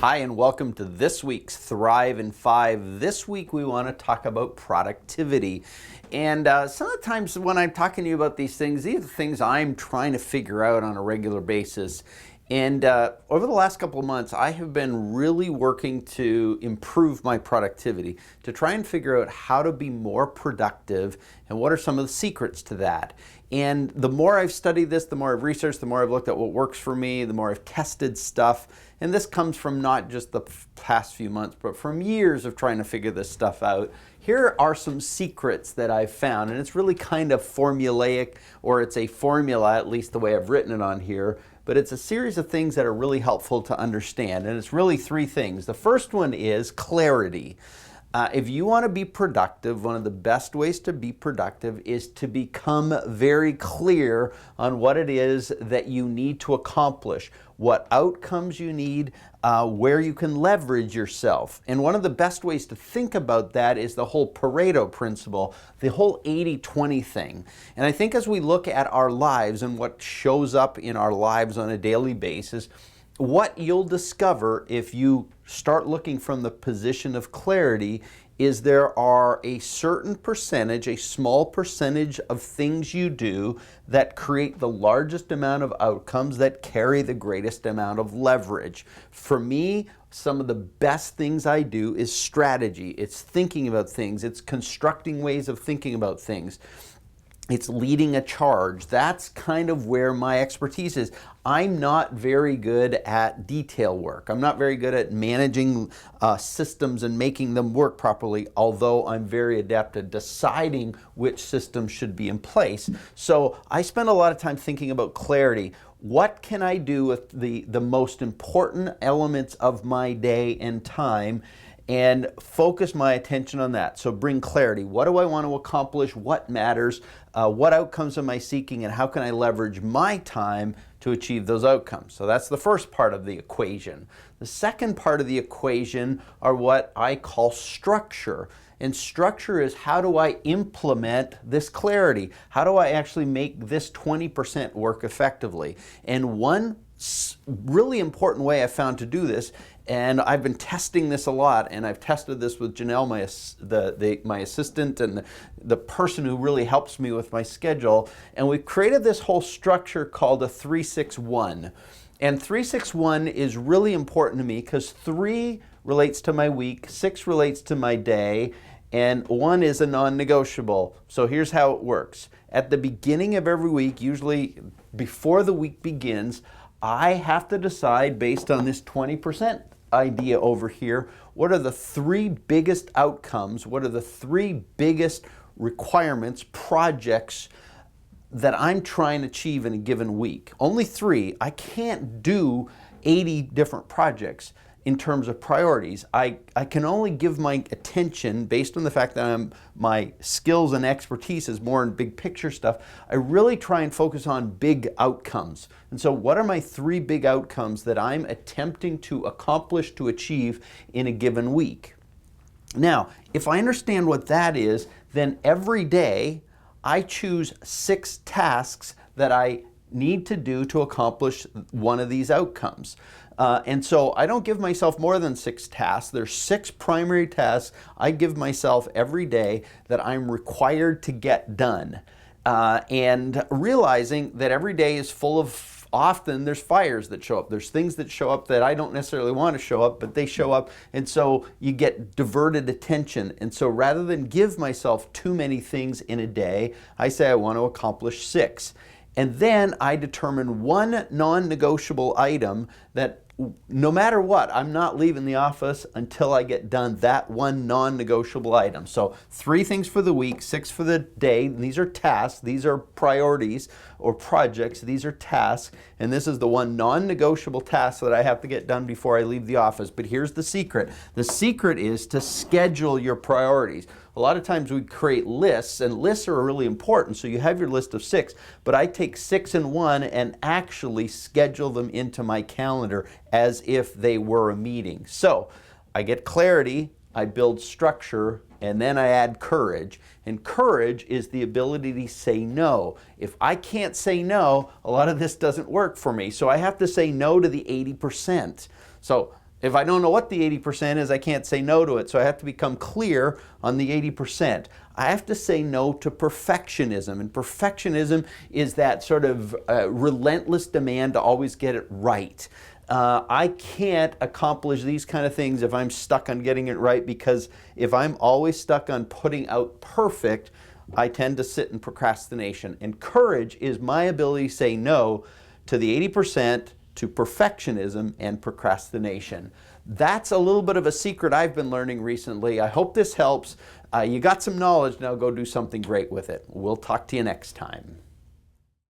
Hi, and welcome to this week's Thrive in 5. This week we want to talk about productivity. And some of the times when I'm talking to you about these are the things I'm trying to figure out on a regular basis. And over the last couple of months, I have been really working to improve my productivity, to try and figure out how to be more productive and what are some of the secrets to that. And the more I've studied this, the more I've researched, the more I've looked at what works for me, the more I've tested stuff. And this comes from not just the past few months, but from years of trying to figure this stuff out. Here are some secrets that I've found, and it's really kind of formulaic, or it's a formula, at least the way I've written it on here, but it's a series of things that are really helpful to understand, and it's really three things. The first one is clarity. If you want to be productive, one of the best ways to be productive is to become very clear on what it is that you need to accomplish, what outcomes you need, where you can leverage yourself. And one of the best ways to think about that is the whole Pareto Principle, the whole 80-20 thing. And I think as we look at our lives and what shows up in our lives on a daily basis, what you'll discover if you start looking from the position of clarity is there are a certain percentage, a small percentage of things you do that create the largest amount of outcomes that carry the greatest amount of leverage. For me, some of the best things I do is strategy. It's thinking about things. It's constructing ways of thinking about things. It's leading a charge. That's kind of where my expertise is. I'm not very good at detail work. I'm not very good at managing systems and making them work properly, although I'm very adept at deciding which systems should be in place. So I spend a lot of time thinking about clarity. What can I do with the most important elements of my day and time, and focus my attention on that? So bring clarity. What do I want to accomplish? What matters? What outcomes am I seeking? And how can I leverage my time to achieve those outcomes? So that's the first part of the equation. The second part of the equation are what I call structure. And structure is, how do I implement this clarity? How do I actually make this 20% work effectively? And one really important way I found to do this, and I've been testing this a lot, and I've tested this with Janelle, my assistant, and the person who really helps me with my schedule, and we've created this whole structure called a 3-6-1. And 3-6-1 is really important to me because 3 relates to my week, 6 relates to my day, and 1 is a non-negotiable. So here's how it works. At the beginning of every week, usually before the week begins, I have to decide, based on this 20% idea over here, what are the 3 biggest outcomes, what are the 3 biggest requirements, projects that I'm trying to achieve in a given week. Only 3. I can't do 80 different projects in terms of priorities. I can only give my attention, based on the fact that my skills and expertise is more in big picture stuff, I really try and focus on big outcomes. And so what are my 3 big outcomes that I'm attempting to accomplish, to achieve in a given week? Now, if I understand what that is, then every day I choose 6 tasks that I need to do to accomplish one of these outcomes. And so I don't give myself more than 6 tasks. There's 6 primary tasks I give myself every day that I'm required to get done. And realizing that every day is full of, often there's fires that show up. There's things that show up that I don't necessarily want to show up, but they show up. And so you get diverted attention. And so rather than give myself too many things in a day, I say I want to accomplish 6. And then I determine one non-negotiable item that no matter what, I'm not leaving the office until I get done that one non-negotiable item. So 3 things for the week, 6 for the day. These are tasks. These are priorities or projects. These are tasks. And this is the one non-negotiable task that I have to get done before I leave the office. But here's the secret. The secret is to schedule your priorities. A lot of times we create lists, and lists are really important. So you have your list of 6, but I take 6 and 1 and actually schedule them into my calendar as if they were a meeting. So I get clarity, I build structure, and then I add courage. And courage is the ability to say no. If I can't say no, a lot of this doesn't work for me. So I have to say no to the 80%. So If I don't know what the 80% is, I can't say no to it. So I have to become clear on the 80%. I have to say no to perfectionism. And perfectionism is that sort of relentless demand to always get it right. I can't accomplish these kind of things if I'm stuck on getting it right, because if I'm always stuck on putting out perfect, I tend to sit in procrastination. And courage is my ability to say no to the 80%, to perfectionism and procrastination. That's a little bit of a secret I've been learning recently. I hope this helps. You got some knowledge, now go do something great with it. We'll talk to you next time.